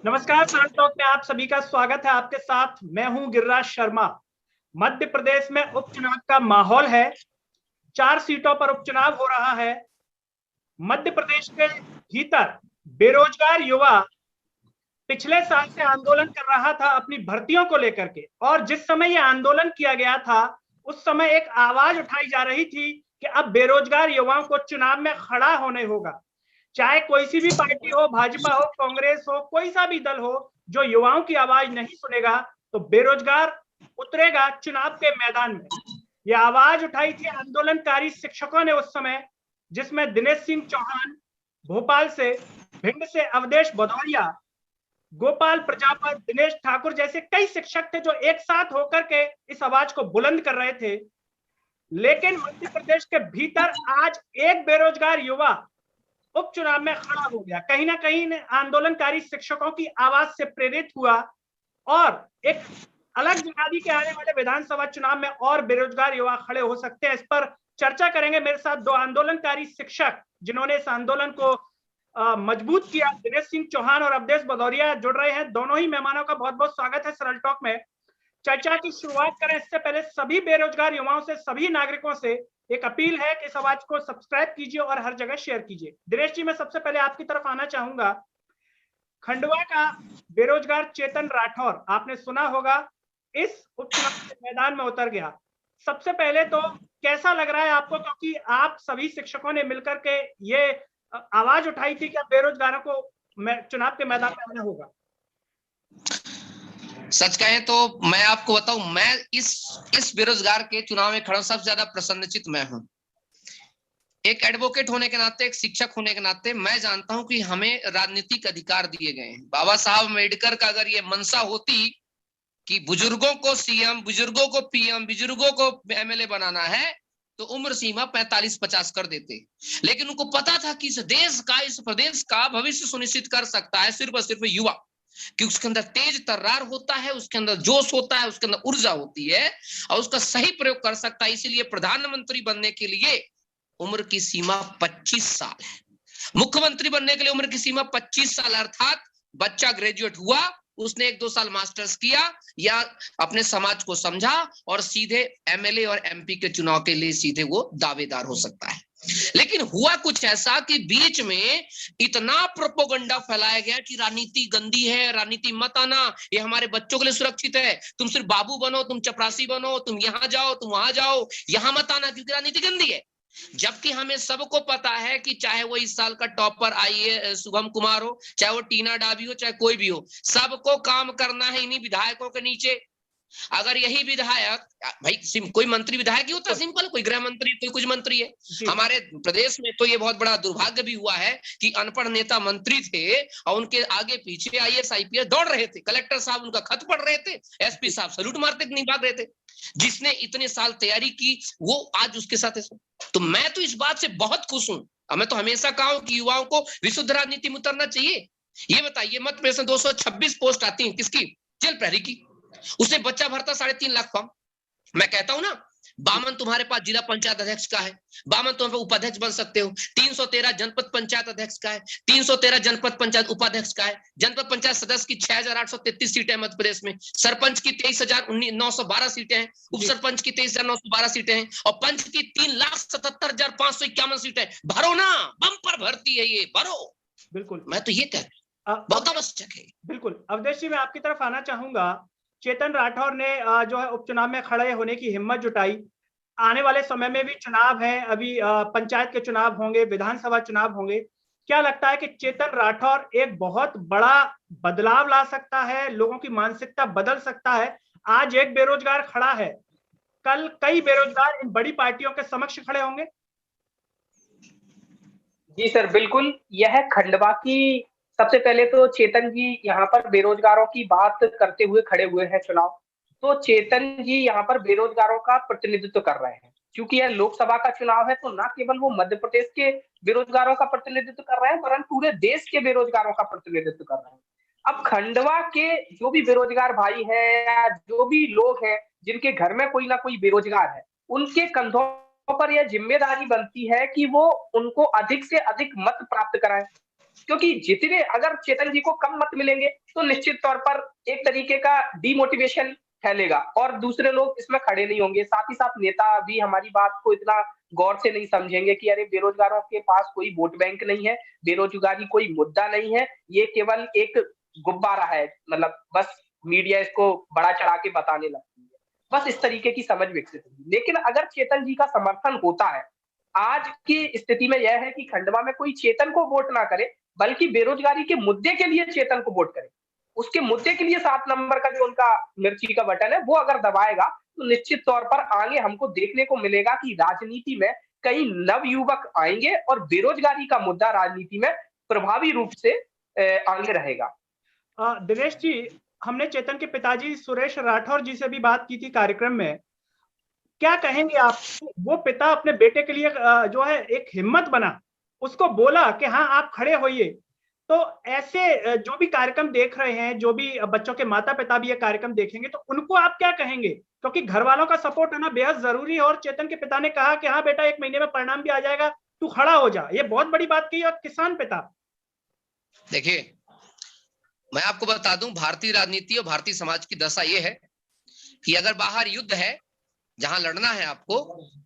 नमस्कार, सरल टॉक में आप सभी का स्वागत है। आपके साथ मैं हूं गिरिराज शर्मा। मध्य प्रदेश में उपचुनाव का माहौल है। 4 सीटों पर उपचुनाव हो रहा है। मध्य प्रदेश के भीतर बेरोजगार युवा पिछले साल से आंदोलन कर रहा था अपनी भर्तियों को लेकर के, और जिस समय यह आंदोलन किया गया था उस समय एक आवाज उठाई जा रही थी कि अब बेरोजगार युवाओं को चुनाव में खड़ा होने होगा। चाहे कोई सी भी पार्टी हो, भाजपा हो, कांग्रेस हो, कोई सा भी दल हो, जो युवाओं की आवाज नहीं सुनेगा तो बेरोजगार उतरेगा चुनाव के मैदान में। यह आवाज उठाई थी आंदोलनकारी शिक्षकों ने उस समय, जिसमें दिनेश सिंह चौहान भोपाल से, भिंड से अवधेश भदौरिया, गोपाल प्रजापत, दिनेश ठाकुर जैसे कई शिक्षक थे जो एक साथ होकर के इस आवाज को बुलंद कर रहे थे। लेकिन मध्य प्रदेश के भीतर आज एक बेरोजगार युवा उपचुनाव में खड़ा हो गया। कहीं ना कहीं आंदोलनकारी शिक्षकों की आवाज से प्रेरित हुआ और एक अलग जगादी के आने वाले विधानसभा चुनाव में और बेरोजगार युवा खड़े हो सकते हैं। इस पर चर्चा करेंगे मेरे साथ दो आंदोलनकारी शिक्षक जिन्होंने इस आंदोलन को मजबूत किया। दिनेश सिंह चौहान और अवधेश भदौरिया जुड़ रहे हैं। दोनों ही मेहमानों का बहुत बहुत स्वागत है सरल टॉक में। चर्चा की शुरुआत करें इससे पहले सभी बेरोजगार युवाओं से, सभी नागरिकों से एक अपील है कि इस आवाज को सब्सक्राइब कीजिए और हर जगह शेयर कीजिए। दिनेश जी, मैं सबसे पहले आपकी तरफ आना चाहूंगा। खंडवा का बेरोजगार चेतन राठौर, आपने सुना होगा, इस उपचुनाव के मैदान में उतर गया। सबसे पहले तो कैसा लग रहा है आपको, क्योंकि आप सभी शिक्षकों ने मिलकर के ये आवाज उठाई थी कि अब बेरोजगारों को चुनाव के मैदान में आना होगा। सच कहें तो मैं आपको बताऊं, मैं इस बेरोजगार के चुनाव में खड़ा सबसे ज्यादा प्रसन्नचित मैं हूं। एक एडवोकेट होने के नाते, एक शिक्षक होने के नाते मैं जानता हूं कि हमें राजनीतिक अधिकार दिए गए हैं। बाबा साहब अम्बेडकर का अगर ये मंशा होती कि बुजुर्गों को सीएम, बुजुर्गों को पीएम, बुजुर्गों को एमएलए बनाना है तो उम्र सीमा 45-50 कर देते। लेकिन उनको पता था कि इस देश का, इस प्रदेश का भविष्य सुनिश्चित कर सकता है सिर्फ और सिर्फ युवा, कि उसके अंदर तेज तर्रार होता है, उसके अंदर जोश होता है, उसके अंदर ऊर्जा होती है और उसका सही प्रयोग कर सकता है। इसीलिए प्रधानमंत्री बनने के लिए उम्र की सीमा 25 साल है। मुख्यमंत्री बनने के लिए उम्र की सीमा 25 साल, अर्थात बच्चा ग्रेजुएट हुआ, उसने 1-2 साल मास्टर्स किया या अपने समाज को समझा और सीधे एमएलए और एमपी के चुनाव के लिए सीधे वो दावेदार हो सकता है। लेकिन हुआ कुछ ऐसा कि बीच में इतना प्रोपोगंडा फैलाया गया कि राजनीति गंदी है, राजनीति मत आना, ये हमारे बच्चों के लिए सुरक्षित है, तुम सिर्फ बाबू बनो, तुम चपरासी बनो, तुम यहाँ जाओ, तुम वहां जाओ, यहाँ मत आना क्योंकि राजनीति गंदी है। जबकि हमें सबको पता है कि चाहे वो इस साल का टॉपर आईए शुभम कुमार हो, चाहे वो टीना डाबी हो, चाहे कोई भी हो, सबको काम करना है इन्हीं विधायकों के नीचे। अगर यही विधायक, भाई कोई मंत्री विधायक ही होता, सिंपल, कोई गृह मंत्री, कोई कुछ मंत्री है। हमारे प्रदेश में तो ये बहुत बड़ा दुर्भाग्य भी हुआ है कि अनपढ़ नेता मंत्री थे और उनके आगे पीछे आईएएस आईपीएस दौड़ रहे थे, कलेक्टर साहब उनका खत पढ़ रहे थे, एसपी साहब सैल्यूट मारते नहीं भाग रहे थे। जिसने इतने साल तैयारी की वो आज उसके साथ है। तो मैं तो इस बात से बहुत खुश हूं। मैं तो हमेशा कहा हूं कि युवाओं को विशुद्ध राजनीति में उतरना चाहिए। ये बताइए, मध्य प्रदेश में 226 पोस्ट आती हैं, किसकी? जेल प्रहरी की। उसने बच्चा भरता 3.5 लाख फॉर्म। मैं कहता हूं ना, बामन तुम्हारे पास जिला पंचायत अध्यक्ष का है, बामन तुम उपाध्यक्ष बन सकते हो। 313 जनपद पंचायत अध्यक्ष का है, 313 जनपद पंचायत उपाध्यक्ष का है। जनपद पंचायत सदस्य की 6833 सीटें हैं मध्य प्रदेश में, सरपंच की 23,912 सीटें हैं, उप सरपंच की 23,912 सीटें हैं और पंच की 3,77,551 सीटें। भरो ना, बम्पर भर्ती है ये, भरो। बिल्कुल, मैं तो ये कहता हूं बहुत आवश्यक है। बिल्कुल। अवधेश जी, मैं आपकी तरफ आना चाहूंगा। चेतन राठौर ने जो है उपचुनाव में खड़े होने की हिम्मत जुटाई। आने वाले समय में भी चुनाव है, अभी पंचायत के चुनाव होंगे, विधानसभा चुनाव होंगे। क्या लगता है कि चेतन राठौर एक बहुत बड़ा बदलाव ला सकता है, लोगों की मानसिकता बदल सकता है? आज एक बेरोजगार खड़ा है, कल कई बेरोजगार इन बड़ी पार्टियों के समक्ष खड़े होंगे। जी सर, बिल्कुल। यह खंडवा की, सबसे पहले तो चेतन जी यहाँ पर बेरोजगारों की बात करते हुए खड़े हुए हैं चुनाव। तो चेतन जी यहाँ पर बेरोजगारों का प्रतिनिधित्व कर रहे हैं। क्योंकि यह लोकसभा का चुनाव है तो न केवल वो मध्य प्रदेश के बेरोजगारों का प्रतिनिधित्व कर रहे हैं, परंतु पूरे देश के बेरोजगारों का प्रतिनिधित्व कर रहे हैं। अब खंडवा के जो भी बेरोजगार भाई है या जो भी लोग हैं जिनके घर में कोई ना कोई बेरोजगार है, उनके कंधों पर यह जिम्मेदारी बनती है कि वो उनको अधिक से अधिक मत प्राप्त कराएं। क्योंकि जितने अगर चेतन जी को कम मत मिलेंगे तो निश्चित तौर पर एक तरीके का डिमोटिवेशन फैलेगा और दूसरे लोग इसमें खड़े नहीं होंगे। साथ ही साथ नेता भी हमारी बात को इतना गौर से नहीं समझेंगे कि अरे बेरोजगारों के पास कोई वोट बैंक नहीं है, बेरोजगारी कोई मुद्दा नहीं है, ये केवल एक गुब्बारा है, मतलब बस मीडिया इसको बड़ा चढ़ा के बताने लगती है। बस इस तरीके की समझ विकसित हुई। लेकिन अगर चेतन जी का समर्थन होता है, आज की स्थिति में यह है कि खंडवा में कोई चेतन को वोट ना करे, बल्कि बेरोजगारी के मुद्दे के लिए चेतन को वोट करे। उसके मुद्दे के लिए 7 नंबर का जो उनका मिर्ची का बटन है, वो अगर दबाएगा, तो निश्चित तौर पर आगे हमको देखने को मिलेगा कि राजनीति में कई नवयुवक आएंगे और बेरोजगारी का मुद्दा राजनीति में प्रभावी रूप से आगे रहेगा। दिनेश जी, हमने चेतन के पिताजी सुरेश राठौर जी से भी बात की थी कार्यक्रम में। क्या कहेंगे आप, वो पिता अपने बेटे के लिए जो है एक हिम्मत बना, उसको बोला कि हाँ आप खड़े होइए। तो ऐसे जो भी कार्यक्रम देख रहे हैं, जो भी बच्चों के माता पिता भी ये कार्यक्रम देखेंगे, तो उनको आप क्या कहेंगे? क्योंकि घर वालों का सपोर्ट होना बेहद जरूरी है। और चेतन के पिता ने कहा कि हाँ बेटा 1 महीने में परिणाम भी आ जाएगा, तू खड़ा हो जा। ये बहुत बड़ी बात कही। और किसान पिता, देखिए मैं आपको बता दूं, भारतीय राजनीति और भारतीय समाज की दशा ये है कि अगर बाहर युद्ध है, जहां लड़ना है आपको,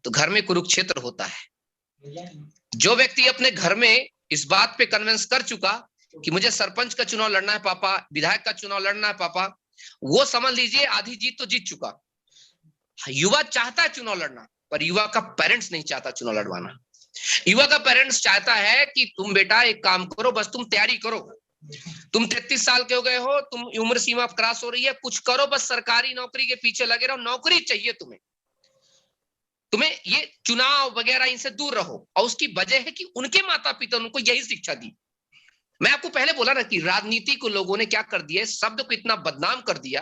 तो घर में कुरुक्षेत्र होता है। जो व्यक्ति अपने घर में इस बात पे कन्विंस कर चुका कि मुझे सरपंच का चुनाव लड़ना है पापा, विधायक का चुनाव लड़ना है पापा, वो समझ लीजिए आधी जीत तो जीत चुका। युवा चाहता है चुनाव लड़ना, पर युवा का पेरेंट्स नहीं चाहता चुनाव लड़वाना। युवा का पेरेंट्स चाहता है कि तुम बेटा एक काम करो, बस तुम तैयारी करो, तुम 33 साल के हो गए हो, तुम उम्र सीमा क्रॉस हो रही है, कुछ करो, बस सरकारी नौकरी के पीछे लगे रहो, नौकरी चाहिए तुम्हें, तुम्हें ये चुनाव वगैरह इनसे दूर रहो। और उसकी वजह है कि उनके माता पिता उनको यही शिक्षा दी। मैं आपको पहले बोला ना कि राजनीति को लोगों ने क्या कर दिया, शब्द को इतना बदनाम कर दिया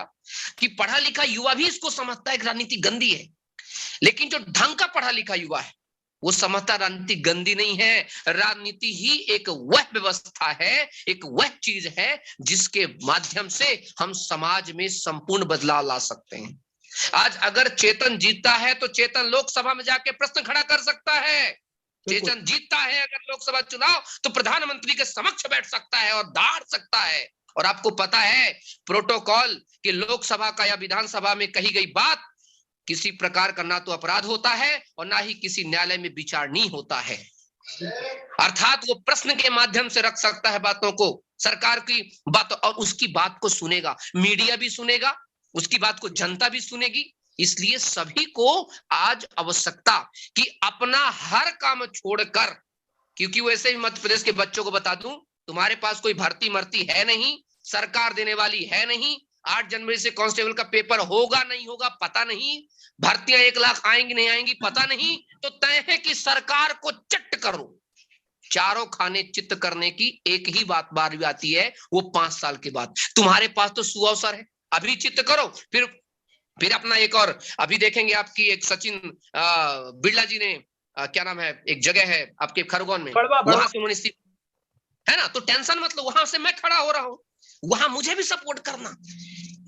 कि पढ़ा लिखा युवा भी इसको समझता है कि राजनीति गंदी है। लेकिन जो ढंग का पढ़ा लिखा युवा है वो समझता राजनीति गंदी नहीं है। राजनीति ही एक वह व्यवस्था है, एक वह चीज है जिसके माध्यम से हम समाज में संपूर्ण बदलाव ला सकते हैं। आज अगर चेतन जीतता है तो चेतन लोकसभा में जाके प्रश्न खड़ा कर सकता है। चेतन जीतता है अगर लोकसभा चुनाव, तो प्रधानमंत्री के समक्ष बैठ सकता है और दाड़ सकता है। और आपको पता है प्रोटोकॉल कि लोकसभा का या विधानसभा में कही गई बात किसी प्रकार का ना तो अपराध होता है और ना ही किसी न्यायालय में विचारणीय होता है। अर्थात वो प्रश्न के माध्यम से रख सकता है बातों को, सरकार की बात, और उसकी बात को सुनेगा, मीडिया भी सुनेगा, उसकी बात को जनता भी सुनेगी। इसलिए सभी को आज आवश्यकता कि अपना हर काम छोड़कर, क्योंकि वैसे भी मध्य प्रदेश के बच्चों को बता दूं, तुम्हारे पास कोई भर्ती मर्ती है नहीं, सरकार देने वाली है नहीं। 8 जनवरी से कांस्टेबल का पेपर होगा नहीं होगा पता नहीं, भर्तियां 1 लाख आएंगी नहीं आएंगी पता नहीं। तो तय है कि सरकार को चिट्ट करो। चारों खाने चित्त करने की एक ही बात बार आती है, वो 5 साल के बाद। तुम्हारे पास तो सुअवसर है, अभी चित्त करो, फिर अपना एक और अभी देखेंगे आपकी एक सचिन बिरला जी ने क्या नाम है, एक जगह है आपके खरगोन में, वहां से उन्होंने है ना, तो टेंशन मतलब वहां से मैं खड़ा हो रहा हूं, वहां मुझे भी सपोर्ट करना।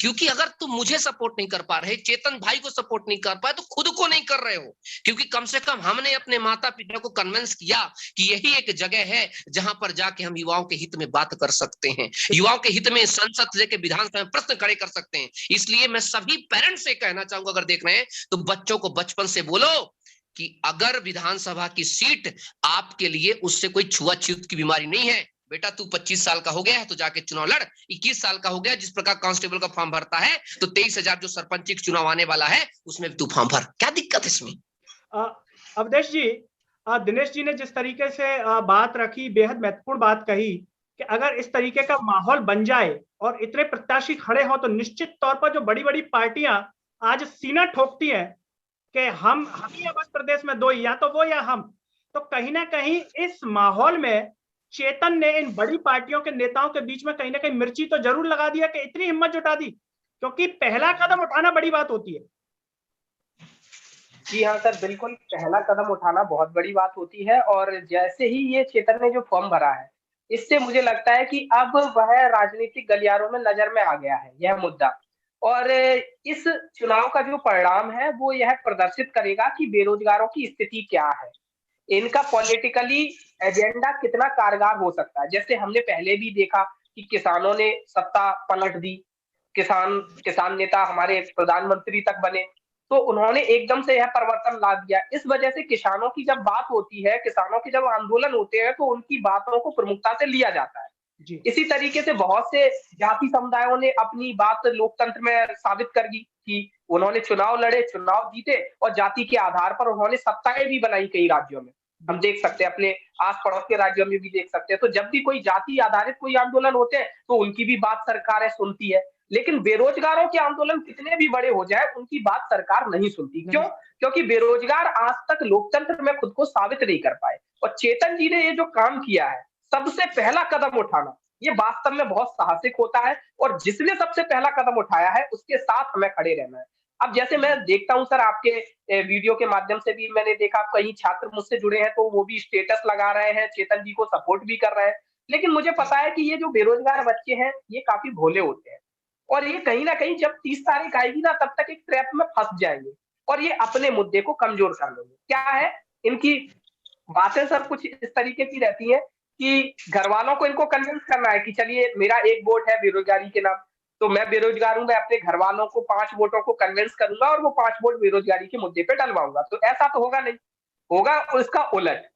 क्योंकि अगर तुम मुझे सपोर्ट नहीं कर पा रहे, चेतन भाई को सपोर्ट नहीं कर पाए, तो खुद को नहीं कर रहे हो। क्योंकि कम से कम हमने अपने माता पिता को कन्विंस किया कि यही एक जगह है जहां पर जाके हम युवाओं के हित में बात कर सकते हैं, युवाओं के हित में संसद से विधानसभा में प्रश्न खड़े कर सकते हैं। इसलिए मैं सभी पेरेंट्स से कहना चाहूंगा, अगर देख रहे हैं तो बच्चों को बचपन से बोलो कि अगर विधानसभा की सीट आपके लिए, उससे कोई छुआछूत की बीमारी नहीं है, बेटा तू 25 साल का हो गया है तो जाके चुनाव लड़, 21 साल का हो गया, जिस प्रकार कांस्टेबल का फॉर्म भरता है तो 23,000 जो सरपंच का चुनाव आने वाला है उसमें तू फॉर्म भर, क्या दिक्कत है इसमें? अवधेश जी, दिनेश जी ने जिस तरीके से बात रखी, बेहद महत्वपूर्ण बात कही कि अगर इस तरीके का माहौल बन जाए और इतने प्रत्याशी खड़े हो, तो निश्चित तौर पर जो बड़ी बड़ी पार्टियां आज सीना ठोकती है कि हम ही मध्य प्रदेश में 2 ही, या तो वो या हम, तो कहीं ना कहीं इस माहौल में चेतन ने इन बड़ी पार्टियों के नेताओं के बीच में कहीं ना कहीं मिर्ची तो जरूर लगा दिया कि इतनी हिम्मत जुटा दी, क्योंकि पहला कदम उठाना बड़ी बात होती है। जी हाँ सर, बिल्कुल पहला कदम उठाना बहुत बड़ी बात होती है। और जैसे ही ये चेतन ने जो फॉर्म भरा है, इससे मुझे लगता है कि अब वह राजनीतिक गलियारों में नजर में आ गया है यह मुद्दा। और इस चुनाव का जो परिणाम है वो यह प्रदर्शित करेगा कि बेरोजगारों की स्थिति क्या है। इनका पॉलिटिकली एजेंडा कितना कारगर हो सकता है। जैसे हमने पहले भी देखा कि किसानों ने सत्ता पलट दी, किसान नेता हमारे प्रधानमंत्री तक बने, तो उन्होंने एकदम से यह परिवर्तन ला दिया। इस वजह से किसानों की जब बात होती है, किसानों के जब आंदोलन होते हैं, तो उनकी बातों को प्रमुखता से लिया जाता है। जी इसी तरीके से बहुत से जाति समुदायों ने अपनी बात लोकतंत्र में साबित कर दी कि उन्होंने चुनाव लड़े, चुनाव जीते और जाति के आधार पर उन्होंने सत्ताएं भी बनाई कई राज्यों में। हम देख सकते हैं, अपने आस पड़ोस के राज्यों में भी देख सकते हैं। तो जब भी कोई जाति आधारित कोई आंदोलन होते हैं, तो उनकी भी बात सरकारें सुनती है। लेकिन बेरोजगारों के आंदोलन कितने भी बड़े हो जाए, उनकी बात सरकार नहीं सुनती। क्यों? क्योंकि बेरोजगार आज तक लोकतंत्र में खुद को साबित नहीं कर पाए। और चेतन जी ने ये जो काम किया है, सबसे पहला कदम उठाना, ये वास्तव में बहुत साहसिक होता है। और जिसने सबसे पहला कदम उठाया है, उसके साथ हमें खड़े रहना है। अब जैसे मैं देखता हूं सर, आपके वीडियो के माध्यम से भी मैंने देखा कई छात्र मुझसे जुड़े हैं, तो वो भी स्टेटस लगा रहे हैं, चेतन जी को सपोर्ट भी कर रहे हैं। लेकिन मुझे पता है कि ये जो बेरोजगार बच्चे हैं, ये काफी भोले होते हैं और ये कहीं ना कहीं जब 30 तारीख आएगी ना, तब तक एक ट्रैप में फंस जाएंगे और ये अपने मुद्दे को कमजोर कर लेंगे। क्या है, इनकी बातें सब कुछ इस तरीके की रहती है कि घर वालों को इनको कन्विंस करना है कि चलिए मेरा एक वोट है बेरोजगारी के नाम, तो मैं बेरोजगार हूं, मैं अपने घर वालों को 5 वोटों को कन्विंस करूंगा और वो 5 वोट बेरोजगारी के मुद्दे पे डलवाऊंगा। तो ऐसा तो होगा नहीं, होगा उसका उलट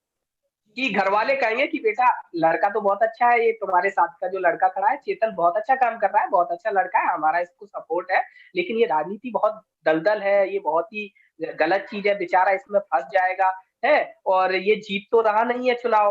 कि घर वाले कहेंगे कि बेटा लड़का तो बहुत अच्छा है, ये तुम्हारे साथ का जो लड़का खड़ा है चेतन बहुत अच्छा काम कर रहा है, बहुत अच्छा लड़का है, हमारा इसको सपोर्ट है, लेकिन ये राजनीति बहुत दलदल है, ये बहुत ही गलत चीज है, बेचारा इसमें फंस जाएगा है, और ये जीत तो रहा नहीं है चुनाव,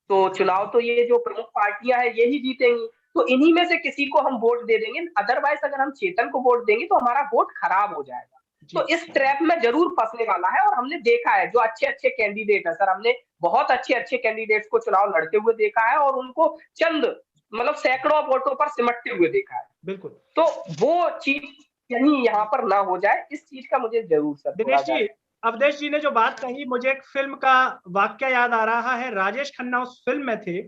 तो चुनाव तो ये जो प्रमुख पार्टियां हैं यही जीतेंगी, तो इन्हीं में से किसी को हम वोट दे देंगे। अदरवाइज अगर हम चेतन को वोट देंगे तो हमारा वोट खराब हो जाएगा। तो इस ट्रैप में जरूर फंसने वाला है। और हमने देखा है जो अच्छे अच्छे कैंडिडेट है सर, हमने बहुत अच्छे अच्छे कैंडिडेट्स को चुनाव लड़ते हुए देखा है और उनको चंद मतलब सैकड़ों वोटों पर सिमटते हुए देखा है। बिल्कुल, तो वो चीज कहीं यहाँ पर ना हो जाए, इस चीज का मुझे जरूर सर दिनेश जी, अवधेश जी ने जो बात कही, मुझे एक फिल्म का वाक्य याद आ रहा है। राजेश खन्ना उस फिल्म में थे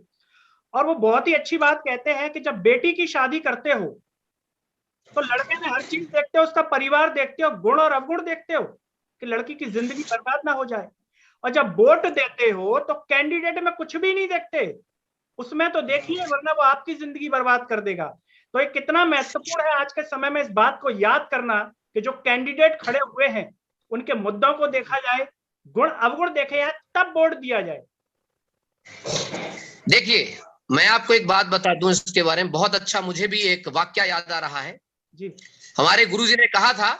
और वो बहुत ही अच्छी बात कहते हैं कि जब बेटी की शादी करते हो तो लड़के में हर चीज देखते हो, उसका परिवार देखते हो, गुण और अवगुण देखते हो कि लड़की की जिंदगी बर्बाद ना हो जाए। और जब वोट देते हो तो कैंडिडेट में कुछ भी नहीं देखते, उसमें तो देखिए वरना वो आपकी जिंदगी बर्बाद कर देगा। तो ये कितना महत्वपूर्ण है आज के समय में इस बात को याद करना कि जो कैंडिडेट खड़े हुए हैं उनके मुद्दों को देखा जाए, गुण अवगुण देखे जाए, तब वोट दिया जाए। देखिए, मैं आपको एक बात बता दूं इसके बारे में, बहुत अच्छा, मुझे भी एक वाक्य याद आ रहा है जी। हमारे गुरुजी ने कहा था,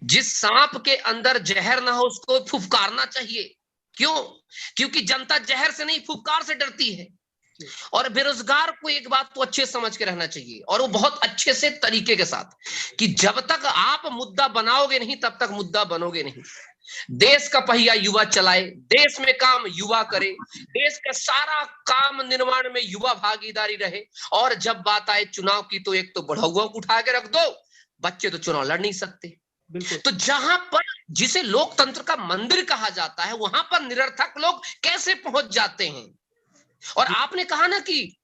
जिस सांप के अंदर जहर ना हो उसको फुफकारना चाहिए। क्यों? क्योंकि जनता जहर से नहीं फुफकार से डरती है। और बेरोजगार को एक बात तो अच्छे समझ के रहना चाहिए, और वो बहुत अच्छे से तरीके के साथ, कि जब तक आप मुद्दा बनाओगे नहीं तब तक मुद्दा बनोगे नहीं। देश का पहिया युवा चलाए, देश में काम युवा करे, देश का सारा काम निर्माण में युवा भागीदारी रहे। और जब बात आए चुनाव की तो एक तो बढ़उआ उठा के रख दो, बच्चे तो चुनाव लड़ नहीं सकते। तो जहां पर जिसे लोकतंत्र का मंदिर कहा जाता है वहां पर निरर्थक लोग कैसे पहुंच जाते हैं। और आपने कहा ना कि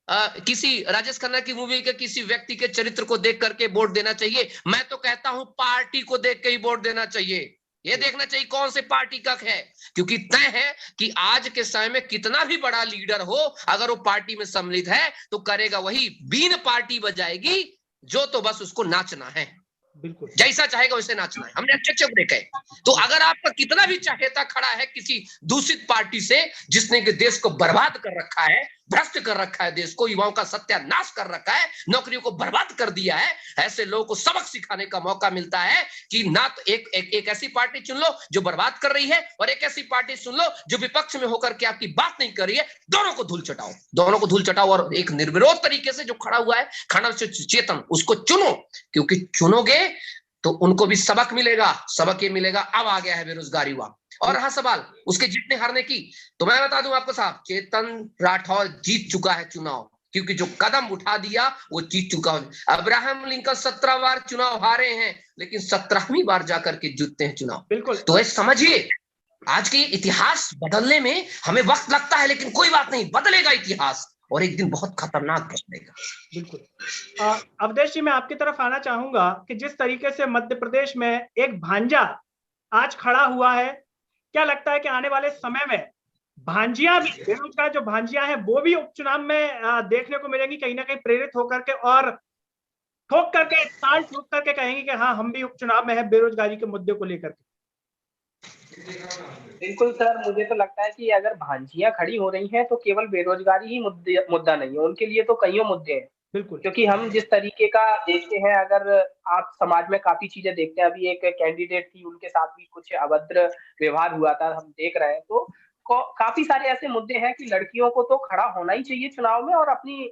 किसी राजेश खन्ना की मूवी के किसी व्यक्ति के चरित्र को देख करके वोट देना चाहिए, मैं तो कहता हूं पार्टी को देख के ही वोट देना चाहिए। ये देखना चाहिए कौन से पार्टी का है, क्योंकि तय है कि आज के समय में कितना भी बड़ा लीडर हो, अगर वो पार्टी में सम्मिलित है तो करेगा वही, बीन पार्टी बजाएगी, जो तो बस उसको नाचना है, बिल्कुल जैसा चाहेगा वैसे नाचना है। हमने अच्छे अच्छे देखा है। तो अगर आपका कितना भी चाहेता खड़ा है किसी दूषित पार्टी से, जिसने के देश को बर्बाद कर रखा है, भ्रष्ट कर रखा है, देश को, युवाओं का सत्यानाश कर रखा है, नौकरियों को बर्बाद कर दिया है, ऐसे लोगों को सबक सिखाने का मौका मिलता है कि ना तो एक ऐसी पार्टी चुन लो जो बर्बाद कर रही है, और एक ऐसी पार्टी चुन लो जो विपक्ष में होकर के आपकी बात नहीं कर रही है। दोनों को धूल चटाओ, दोनों को धूल चटाओ, और एक निर्विरोध तरीके से जो खड़ा हुआ है खड़ा चेतन, उसको चुनो, क्योंकि चुनोगे तो उनको भी सबक मिलेगा, सबक ये मिलेगा। अब आ गया है बेरोजगारी हुआ, और रहा सवाल उसके जीतने हारने की, तो मैं बता दूं आपको साहब, चेतन राठौर जीत चुका है चुनाव, क्योंकि जो कदम उठा दिया वो जीत चुका है। अब्राहम लिंकन 17 बार चुनाव हारे हैं, लेकिन 17वीं बार जाकर के जीतते हैं चुनाव। बिल्कुल। तो ये समझिए, आज के इतिहास बदलने में हमें वक्त लगता है, लेकिन कोई बात नहीं, बदलेगा इतिहास, और एक दिन बहुत खतरनाक बदलेगा। बिल्कुल। अवधेश जी, मैं आपकी तरफ आना चाहूंगा कि जिस तरीके से मध्य प्रदेश में एक भांजा आज खड़ा हुआ है, क्या लगता है कि आने वाले समय में भांजिया भी, बेरोजगार जो भांजिया हैं वो भी उपचुनाव में देखने को मिलेंगी, कहीं ना कहीं प्रेरित होकर के और ठोक करके, ताल ठोक करके कहेंगे कि हाँ हम भी उपचुनाव में है बेरोजगारी के मुद्दे को लेकर के। बिल्कुल सर, मुझे तो लगता है कि अगर भांजियां खड़ी हो रही हैं तो केवल बेरोजगारी ही मुद्दा नहीं है, उनके लिए तो कईयों मुद्दे हैं। बिल्कुल, क्योंकि हम जिस तरीके का देखते हैं, अगर आप समाज में काफी चीजें देखते हैं, अभी एक कैंडिडेट थी, उनके साथ भी कुछ अभद्र व्यवहार हुआ था, हम देख रहे हैं। तो काफी सारे ऐसे मुद्दे हैं कि लड़कियों को तो खड़ा होना ही चाहिए चुनाव में और अपनी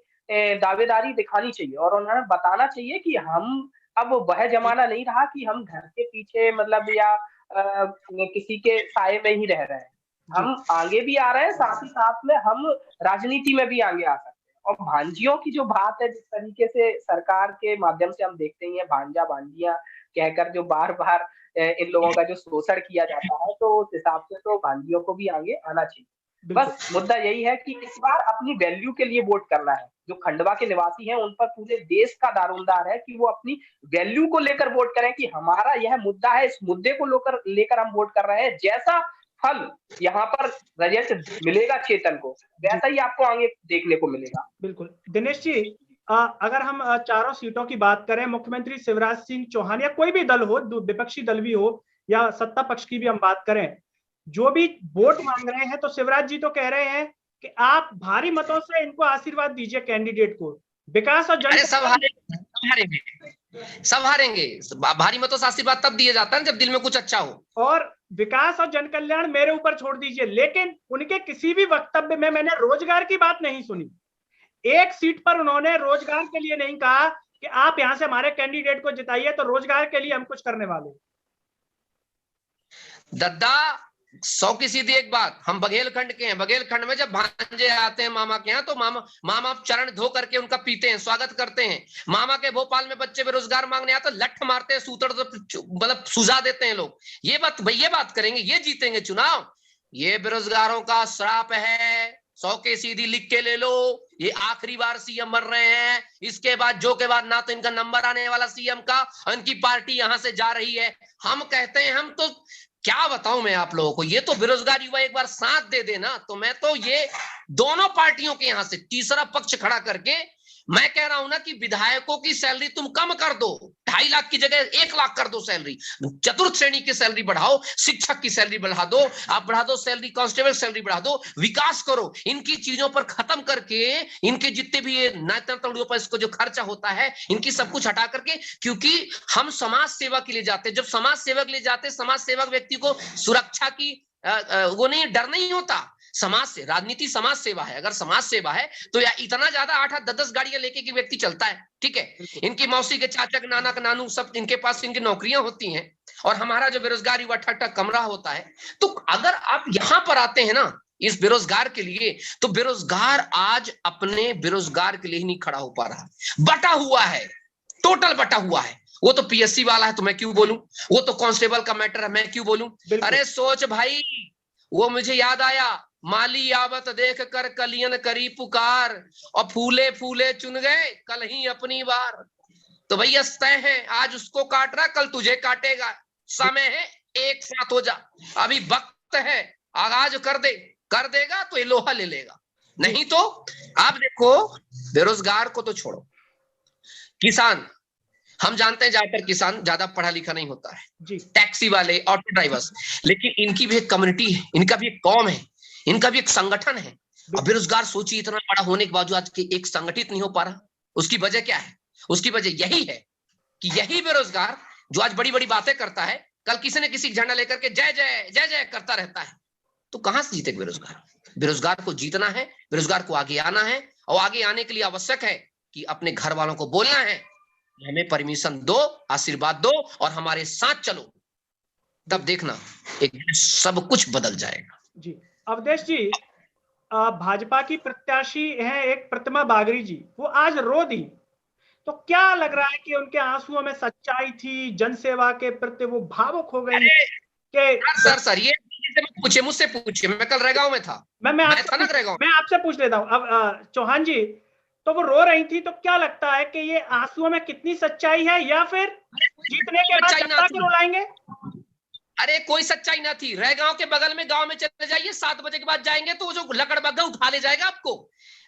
दावेदारी दिखानी चाहिए और उन्हें बताना चाहिए कि हम अब वह जमाना नहीं रहा कि हम घर के पीछे मतलब या किसी के साए में ही रह रहे हैं। हम आगे भी आ रहे हैं, साथ ही साथ में हम राजनीति में भी आगे आ सकते हैं। और भांजियों की जो बात है, जिस तरीके से सरकार के माध्यम से हम देखते ही हैं, भांजा भांजियां कहकर जो बार बार इन लोगों का जो शोषण किया जाता है, तो उस हिसाब से तो भांजियों को भी आगे आना चाहिए। बस मुद्दा यही है कि इस बार अपनी वैल्यू के लिए वोट करना है। जो खंडवा के निवासी हैं, उन पर पूरे देश का दारोमदार है कि वो अपनी वैल्यू को लेकर वोट करें कि हमारा यह मुद्दा है, इस मुद्दे को लेकर हम वोट कर रहे हैं। जैसा फल यहाँ पर रिजल्ट मिलेगा चेतन को, वैसा ही आपको आगे देखने को मिलेगा। बिल्कुल। दिनेश जी, अगर हम चारों सीटों की बात करें, मुख्यमंत्री शिवराज सिंह चौहान या कोई भी दल हो, विपक्षी दल भी हो या सत्ता पक्ष की भी हम बात करें, जो भी वोट मांग रहे हैं, तो शिवराज जी तो कह रहे हैं कि आप भारी मतों से इनको आशीर्वाद दीजिए कैंडिडेट को। विकास और सब हारेंगे, सब हारेंगे। भारी मतों से आशीर्वाद तब दिया जाता है जब दिल में कुछ अच्छा हो। और विकास और जन कल्याण मेरे ऊपर छोड़ दीजिए, लेकिन उनके किसी भी वक्तव्य में मैंने रोजगार की बात नहीं सुनी। एक सीट पर उन्होंने रोजगार के लिए नहीं कहा कि आप यहां से हमारे कैंडिडेट को जिताइए तो रोजगार के लिए हम कुछ करने वाले। दद्दा 100 की सीधी एक बात, हम बघेलखंड के हैं। बघेलखंड में जब भांजे आते हैं मामा के यहाँ, तो मामा चरण धो करके उनका पीते हैं, स्वागत करते हैं। मामा के भोपाल में बच्चे बेरोजगार मांगने आते, लठ मारते हैं, सूतर मतलब सुझा देते हैं लोग। ये बात करेंगे, ये जीतेंगे चुनाव। ये बेरोजगारों का श्राप है। 100 के सीधी लिख के ले लो। ये आखिरी बार सीएम बन रहे हैं, इसके बाद जो के बाद ना तो इनका नंबर आने वाला सीएम का, इनकी पार्टी यहां से जा रही है। हम कहते हैं, हम तो क्या बताऊं मैं आप लोगों को, ये तो बेरोजगार युवा एक बार साथ दे देना, तो मैं तो ये दोनों पार्टियों के यहां से तीसरा पक्ष खड़ा करके मैं कह रहा हूं ना कि विधायकों की सैलरी तुम कम कर दो, 2.5 लाख की जगह 1 लाख कर दो सैलरी। चतुर्थ श्रेणी की सैलरी बढ़ाओ, शिक्षक की सैलरी बढ़ा दो, आप बढ़ा दो सैलरी, कांस्टेबल सैलरी बढ़ा दो, विकास करो। इनकी चीजों पर खत्म करके, इनके जितने भी नेतृत्व पर इसको जो खर्चा होता है, इनकी सब कुछ हटा करके, क्योंकि हम समाज सेवा के लिए जाते हैं। जब समाज सेवा के लिए जाते, समाज सेवक व्यक्ति को सुरक्षा की वो नहीं, डर नहीं होता। समाज से राजनीति समाज सेवा है। अगर समाज सेवा है तो या इतना ज्यादा 8-8 10-10 गाड़ियां लेके कि व्यक्ति चलता है, ठीक है। इनकी मौसी के चाचा के नाना के नानू सब इनके पास इनकी नौकरियां होती हैं, और हमारा जो बेरोजगार युवा ठट्टा कमरा होता है। तो अगर आप यहां पर आते हैं ना इस बेरोजगार के लिए, तो बेरोजगार आज अपने बेरोजगार के लिए ही नहीं खड़ा हो पा रहा, बटा हुआ है, टोटल बटा हुआ है। वो तो पीएससी वाला है तो मैं क्यों बोलूं, वो तो कांस्टेबल का मैटर है मैं क्यों बोलूं। अरे सोच भाई, वो मुझे याद आया, माली आवत देख कर कलियन करी पुकार, और फूले फूले चुन गए कल ही अपनी बार। तो भैया तय है, आज उसको काट रहा, कल तुझे काटेगा। समय है, एक साथ हो जा, अभी वक्त है, आगाज कर देगा तो ये लोहा ले लेगा। नहीं तो आप देखो, बेरोजगार को तो छोड़ो, किसान, हम जानते हैं ज्यादातर किसान ज्यादा पढ़ा लिखा नहीं होता है, टैक्सी वाले, ऑटो ड्राइवर्स, लेकिन इनकी भी एक कम्युनिटी है, इनका भी एक कौम है, इनका भी एक संगठन है। अब बेरोजगार सोचिए, इतना बड़ा होने के बावजूद आज एक संगठित नहीं हो पा रहा। उसकी वजह क्या है? उसकी वजह यही है कि यही बेरोजगार जो आज बड़ी बड़ी बातें करता है, कल किसी ने किसी झंडा लेकर के जय जय जय जय करता रहता है। तो कहां से जीते बेरोजगार? बेरोजगार को जीतना है, बेरोजगार को आगे आना है, और आगे आने के लिए आवश्यक है कि अपने घर वालों को बोलना है, हमें परमिशन दो, आशीर्वाद दो और हमारे साथ चलो, तब देखना एक सब कुछ बदल जाएगा। जी अवधेश जी, भाजपा की प्रत्याशी हैं एक प्रतिमा बागरी जी, वो आज रो दी, तो क्या लग रहा है कि उनके आंसुओं में सच्चाई थी, जनसेवा के प्रति वो भावुक हो गई कि सर ये मुझसे पूछिए, मैं कल रेगांव में था। मैं आपसे पूछ लेता हूँ। अब चौहान जी, तो वो रो रही थी, तो क्या लगता है कि ये आंसुओं में कितनी सच्चाई है, या फिर जीतने के बाद जनता को रुलाएंगे? अरे कोई सच्चाई ना थी। रह के बगल में गांव में चले जाइए, 7 बजे के बाद जाएंगे तो जो लकड़बग्गा उठा ले जाएगा आपको।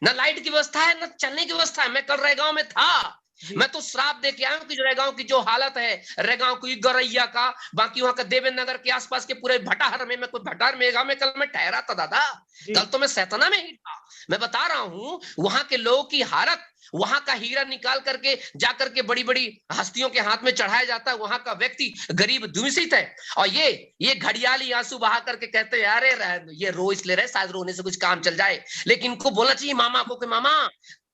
ना लाइट की व्यवस्था है, ना चलने की व्यवस्था है। मैं कल रह में था, मैं तो श्राप दे के आया हूं कि रह की जो हालत है, रह की गौरैया का, बाकी वहां का देवेंद्र नगर के आसपास के पूरे भटाहर में, मैं कोई भटाहर मेगा में कल मैं ठहरा था दादा। कल तो मैं सैतना में ही था। मैं बता रहा हूं वहां के लोगों की हालत, वहां का हीरा निकाल करके जाकर के बड़ी बड़ी हस्तियों के हाथ में चढ़ाया जाता है, वहां का व्यक्ति गरीब दूषित है। और ये घड़ियाली आंसू बहा करके कहते हैं अरे ये रो इसलिए रहे, शायद रोने से कुछ काम चल जाए। लेकिन इनको बोलना चाहिए मामा को कि मामा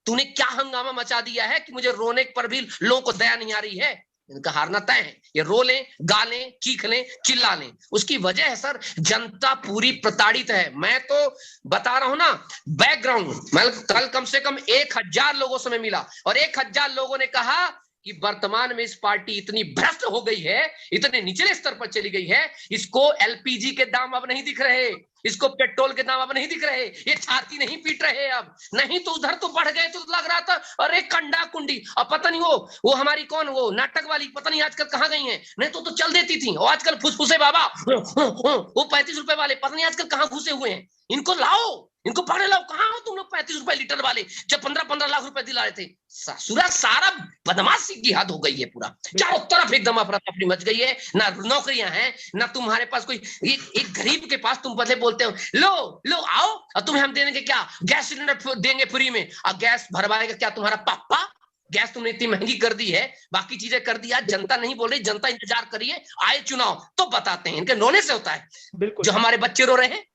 तूने क्या हंगामा मचा दिया है कि मुझे रोने पर भी लोगों को दया नहीं आ रही है। इनका हारना तय है। ये रो लें, गा लें, चीख लें, चिल्ला लें, उसकी वजह है सर जनता पूरी प्रताड़ित है। मैं तो बता रहा हूं ना, बैकग्राउंड मैं कल कम से कम 1000 लोगों से मैं मिला और 1000 लोगों ने कहा कि वर्तमान में इस पार्टी इतनी भ्रष्ट हो गई है, इतने निचले स्तर पर चली गई है, इसको एलपीजी के दाम अब नहीं दिख रहे, इसको पेट्रोल के दाम अब नहीं दिख रहे, ये छाती नहीं पीट रहे अब, नहीं तो उधर तो बढ़ गए तो लग रहा था अरे कंडा कुंडी। अब पता नहीं वो हमारी कौन वो नाटक वाली पता नहीं आजकल कहाँ गई हैं, नहीं तो चल देती थी। और आजकल फुसफुसे बाबा वो 35 रुपए वाले पता नहीं आजकल कहाँ घुसे हुए हैं। इनको लाओ, इनको पकड़े लाओ। कहाँ हो तुम लोग 35 रुपए लीटर वाले, जब 15-15 लाख रुपए दिला रहे थे। ससुरा सारा बदमाशी की हद हो गई है, पूरा चारों तरफ एकदम अफरा तफरी मच गई है। ना नौकरियां हैं, ना तुम्हारे पास कोई एक गरीब के पास तुम पहले बोलते हो लो लो आओ और तुम्हें हम देंगे क्या, गैस सिलेंडर देंगे फ्री में, और गैस भरवाएगा क्या तुम्हारा पापा। गैस तुमने इतनी महंगी कर दी है, बाकी चीजें कर दी। आज जनता नहीं बोल रही, जनता इंतजार करिए आए चुनाव तो बताते हैं। इनके रोने से होता है, बिल्कुल जो हमारे बच्चे रो रहे हैं।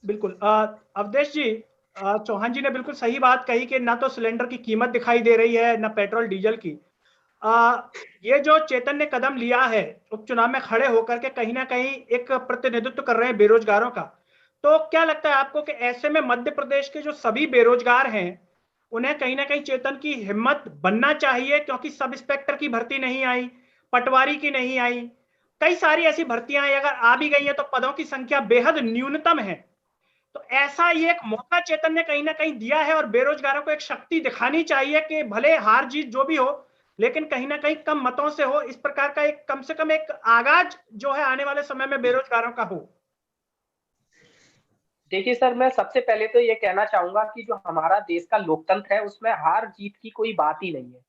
बिल्कुल अवधेश जी, चौहान जी ने बिल्कुल सही बात कही कि ना तो सिलेंडर की कीमत दिखाई दे रही है, ना पेट्रोल डीजल की। ये जो चेतन ने कदम लिया है उपचुनाव में खड़े होकर के कहीं ना कहीं एक प्रतिनिधित्व कर रहे हैं बेरोजगारों का, तो क्या लगता है आपको कि ऐसे में मध्य प्रदेश के जो सभी बेरोजगार हैं उन्हें कहीं ना कहीं चेतन की हिम्मत बनना चाहिए? क्योंकि सब इंस्पेक्टर की भर्ती नहीं आई, पटवारी की नहीं आई, कई सारी ऐसी भर्तियां अगर आ भी गई है तो पदों की संख्या बेहद न्यूनतम है। तो ऐसा ये एक मौका चेतन ने कहीं ना कहीं दिया है और बेरोजगारों को एक शक्ति दिखानी चाहिए कि भले हार जीत जो भी हो लेकिन कहीं ना कहीं कम मतों से हो। इस प्रकार का एक कम से कम एक आगाज जो है आने वाले समय में बेरोजगारों का हो। देखिए सर, मैं सबसे पहले तो ये कहना चाहूंगा कि जो हमारा देश का लोकतंत्र है उसमें हार जीत की कोई बात ही नहीं है।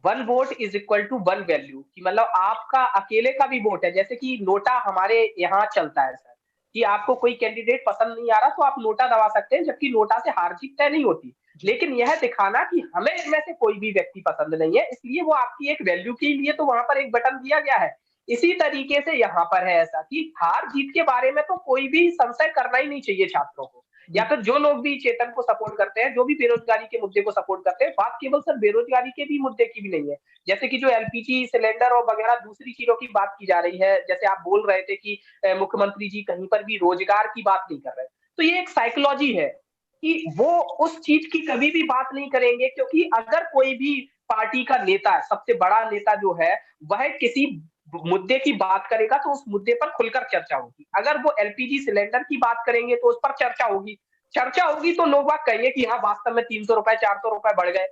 1 vote is equal to 1 value, कि मतलब आपका अकेले का भी वोट है। जैसे कि नोटा हमारे यहाँ चलता है सर, कि आपको कोई कैंडिडेट पसंद नहीं आ रहा तो आप नोटा दबा सकते हैं, जबकि नोटा से हार जीत तय नहीं होती। लेकिन यह दिखाना कि हमें इनमें से कोई भी व्यक्ति पसंद नहीं है, इसलिए वो आपकी एक वैल्यू के लिए तो वहां पर एक बटन दिया गया है। इसी तरीके से यहाँ पर है ऐसा कि हार जीत के बारे में तो कोई भी संशय करना ही नहीं चाहिए छात्रों को, या फिर जो लोग भी चेतन को सपोर्ट करते हैं, जो भी बेरोजगारी के मुद्दे को सपोर्ट करते हैं। बात केवल सर बेरोजगारी के भी मुद्दे की भी नहीं है, जैसे कि जो एलपीजी सिलेंडर और वगैरह दूसरी चीजों की बात की जा रही है। जैसे आप बोल रहे थे कि मुख्यमंत्री जी कहीं पर भी रोजगार की बात नहीं कर रहे, तो ये एक साइकोलॉजी है कि वो उस चीज की कभी भी बात नहीं करेंगे, क्योंकि अगर कोई भी पार्टी का नेता, सबसे बड़ा नेता जो है, वह किसी मुद्दे की बात करेगा तो उस मुद्दे पर खुलकर चर्चा होगी। अगर वो एलपीजी सिलेंडर की बात करेंगे तो उस पर चर्चा होगी तो लोग बात कहेंगे कि हाँ वास्तव में 300 रुपए 400 रुपए बढ़ गए।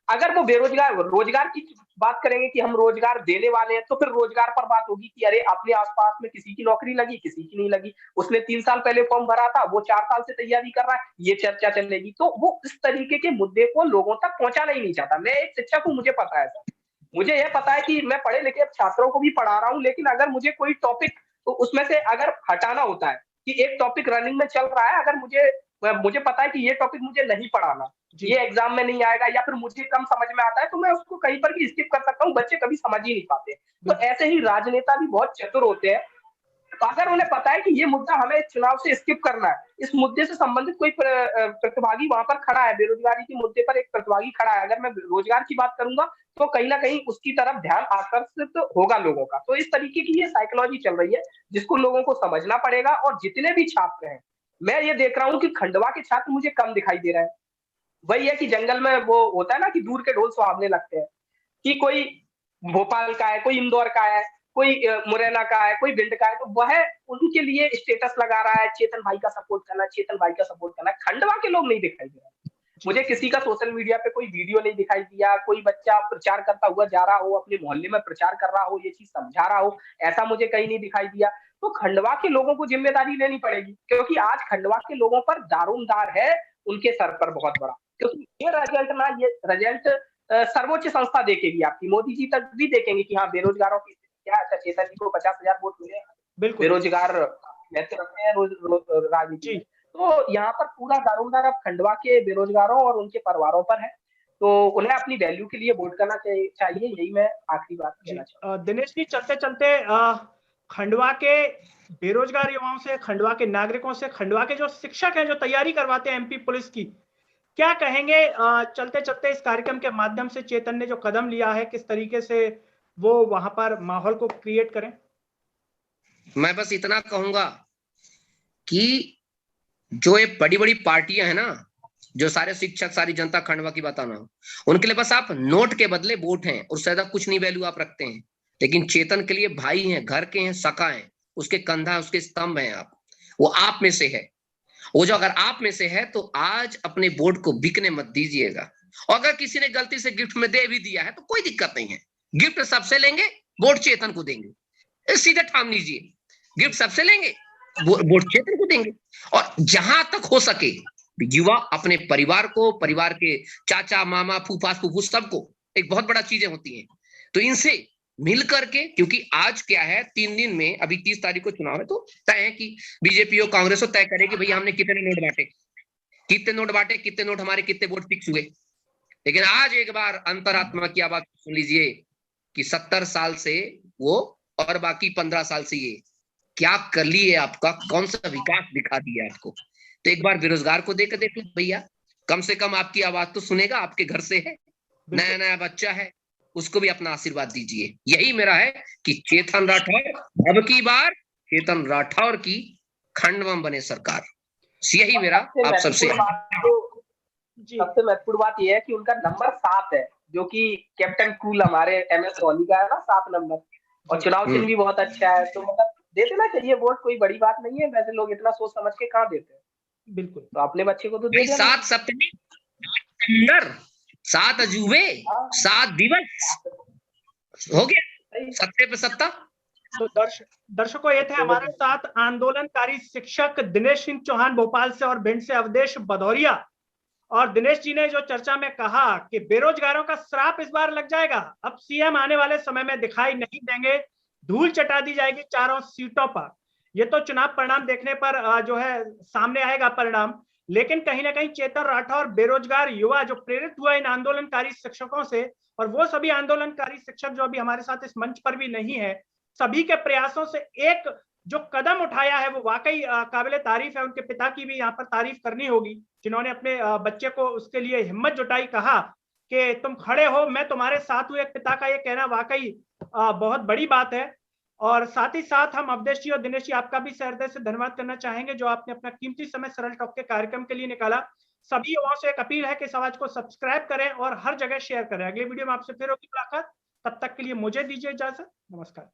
अगर वो रोजगार की बात करेंगे कि हम रोजगार देने वाले हैं, तो फिर रोजगार पर बात होगी कि अरे अपने आसपास में किसी की नौकरी लगी, किसी की नहीं लगी, उसने 3 साल पहले फॉर्म भरा था, वो 4 साल से तैयारी कर रहा है, ये चर्चा चलेगी। तो वो इस तरीके के मुद्दे को लोगों तक पहुंचाना ही नहीं चाहता। मैं एक शिक्षक हूँ, मुझे पता है सर, मुझे यह पता है कि मैं पढ़े लिखे छात्रों को भी पढ़ा रहा हूँ, लेकिन अगर मुझे कोई टॉपिक तो उसमें से अगर हटाना होता है कि एक टॉपिक रनिंग में चल रहा है, अगर मुझे पता है कि ये टॉपिक मुझे नहीं पढ़ाना, ये एग्जाम में नहीं आएगा, या फिर मुझे कम समझ में आता है, तो मैं उसको कहीं पर भी स्किप कर सकता हूँ। बच्चे कभी समझ ही नहीं पाते। तो ऐसे ही राजनेता भी बहुत चतुर होते हैं। तो अगर उन्हें पता है कि ये मुद्दा हमें चुनाव से स्किप करना है, इस मुद्दे से संबंधित कोई प्रतिभागी वहां पर खड़ा है, बेरोजगारी के मुद्दे पर एक प्रतिभागी खड़ा है, अगर मैं रोजगार की बात करूंगा तो कहीं ना कहीं उसकी तरफ ध्यान आकर्षित होगा लोगों का। तो इस तरीके की ये साइकोलॉजी चल रही है जिसको लोगों को समझना पड़ेगा। और जितने भी छात्र हैं, मैं ये देख रहा हूँ कि खंडवा के छात्र मुझे कम दिखाई दे रहे हैं। वही है कि जंगल में वो होता है ना कि दूर के ढोल सुहावने लगते हैं, कि कोई भोपाल का है, कोई इंदौर का है, कोई मुरैना का है, कोई भिंड का है, तो वह उनके लिए स्टेटस लगा रहा है, चेतन भाई का सपोर्ट करना, चेतन भाई का सपोर्ट करना। खंडवा के लोग नहीं दिखाई दे रहे। मुझे किसी का सोशल मीडिया पे कोई वीडियो नहीं दिखाई दिया, कोई बच्चा प्रचार करता हुआ जा रहा हो, अपने मोहल्ले में प्रचार कर रहा हो, ये चीज समझा रहा हो, ऐसा मुझे कहीं नहीं दिखाई दिया। तो खंडवा के लोगों को जिम्मेदारी लेनी पड़ेगी, क्योंकि आज खंडवा के लोगों पर दारोमदार है उनके सर पर बहुत बड़ा। क्योंकि ये रिजल्ट सर्वोच्च संस्था देखेगी आपकी, मोदी जी तक भी देखेंगे कि हाँ बेरोजगारों की क्या। अच्छा, चेतन जी को 50,000 वोट मिले, बिल्कुल बेरोजगार महत्व रखते हैं राजनीति में। तो यहाँ पर पूरा दारोमदार अब खंडवा के बेरोजगारों और उनके परिवारों पर है, तो उन्हें अपनी वैल्यू के लिए वोट करना चाहिए। यही मैं आखिरी बात कहना चाहूँगा। दिनेश जी, चलते चलते खंडवा के बेरोजगार युवाओं से, खंडवा के नागरिकों से, खंडवा के जो शिक्षक हैं जो तैयारी करवाते हैं एमपी पुलिस की, क्या कहेंगे चलते चलते इस कार्यक्रम के माध्यम से चेतन ने जो कदम लिया है, किस तरीके से वो वहां पर माहौल को क्रिएट करें? मैं बस इतना कहूंगा कि जो ये बड़ी बड़ी पार्टियां हैं ना, जो सारे शिक्षक, सारी जनता खंडवा की बताना, उनके लिए बस आप नोट के बदले वोट हैं और ज्यादा कुछ नहीं वैल्यू आप रखते हैं। लेकिन चेतन के लिए भाई हैं, घर के हैं, सखा हैं, उसके कंधा, उसके स्तंभ हैं आप। वो आप में से है। वो जो अगर आप में से है तो आज अपने वोट को बिकने मत दीजिएगा। और अगर किसी ने गलती से गिफ्ट में दे भी दिया है तो कोई दिक्कत नहीं है, गिफ्ट सबसे लेंगे, वोट चेतन को देंगे। सीधे ठान लीजिए, गिफ्ट सबसे लेंगे, वोट चेतन को देंगे। और जहां तक हो सके युवा अपने परिवार को, परिवार के चाचा, मामा, फूफा, फूफू, सबको, एक बहुत बड़ा चीजें होती हैं, तो इनसे मिल करके, क्योंकि आज क्या है, 3 दिन में, अभी 30 तारीख को चुनाव है, तो तय है कि बीजेपी और कांग्रेस तय करेगी भैया हमने कितने नोट बांटे, कितने नोट हमारे, कितने वोट फिक्स हुए। लेकिन आज एक बार अंतरात्मा की आवाज सुन लीजिए कि 70 साल से वो और बाकी 15 साल से ये क्या कर लिए, आपका कौन सा विकास दिखा दिया आपको। तो एक बार बेरोजगार को देख लो भैया, कम से कम आपकी आवाज तो सुनेगा, आपके घर से है, नया नया बच्चा है, उसको भी अपना आशीर्वाद दीजिए। यही मेरा है कि चेतन राठौर, अब की बार चेतन राठौर की खंडवा बने सरकार, यही मेरा आप सबसे महत्वपूर्ण बात यह है कि उनका नंबर 7 है, जो कि कैप्टन कूल हमारे MS धोनी का है ना, 7 नंबर, और चुनाव चिन्ह भी बहुत अच्छा है। तो मतलब दे देना चाहिए वोट, कोई बड़ी बात नहीं है। वैसे लोग इतना सोच समझ के कहाँ देते हैं। बिल्कुल, तो अपने बच्चे को तो दे देना। 7 सप्तमी, 7 अजूबे, 7 दिवस हो गया, सत्ते पे सत्ता। तो दर्शकों, ये थे हमारे साथ आंदोलनकारी शिक्षक दिनेश सिंह चौहान भोपाल से और भिंड से अवधेश भदौरिया। और दिनेश जी ने जो चर्चा में कहा कि बेरोजगारों का श्राप इस बार लग जाएगा, अब सीएम आने वाले समय में दिखाई नहीं देंगे, धूल चटा दी जाएगी चारों सीटों पर। ये तो चुनाव परिणाम देखने पर जो है सामने आएगा परिणाम। लेकिन कहीं ना कहीं चेतन राठौर बेरोजगार युवा जो प्रेरित हुआ इन आंदोलनकारी शिक्षकों से, और वो सभी आंदोलनकारी शिक्षक जो अभी हमारे साथ इस मंच पर भी नहीं है, सभी के प्रयासों से एक जो कदम उठाया है वो वाकई काबिले तारीफ है। उनके पिता की भी यहाँ पर तारीफ करनी होगी, जिन्होंने अपने बच्चे को उसके लिए हिम्मत जुटाई, कहा कि तुम खड़े हो, मैं तुम्हारे साथ हूं। एक पिता का ये कहना वाकई बहुत बड़ी बात है। और साथ ही साथ हम अवधेश जी और दिनेश जी आपका भी हृदय से धन्यवाद करना चाहेंगे, जो आपने अपना कीमती समय सरल टॉक के कार्यक्रम के लिए निकाला। सभी युवाओं से एक अपील है कि समाज को सब्सक्राइब करें और हर जगह शेयर करें। अगले वीडियो में आपसे फिर होगी मुलाकात, तब तक के लिए मुझे दीजिए इजाजत। नमस्कार।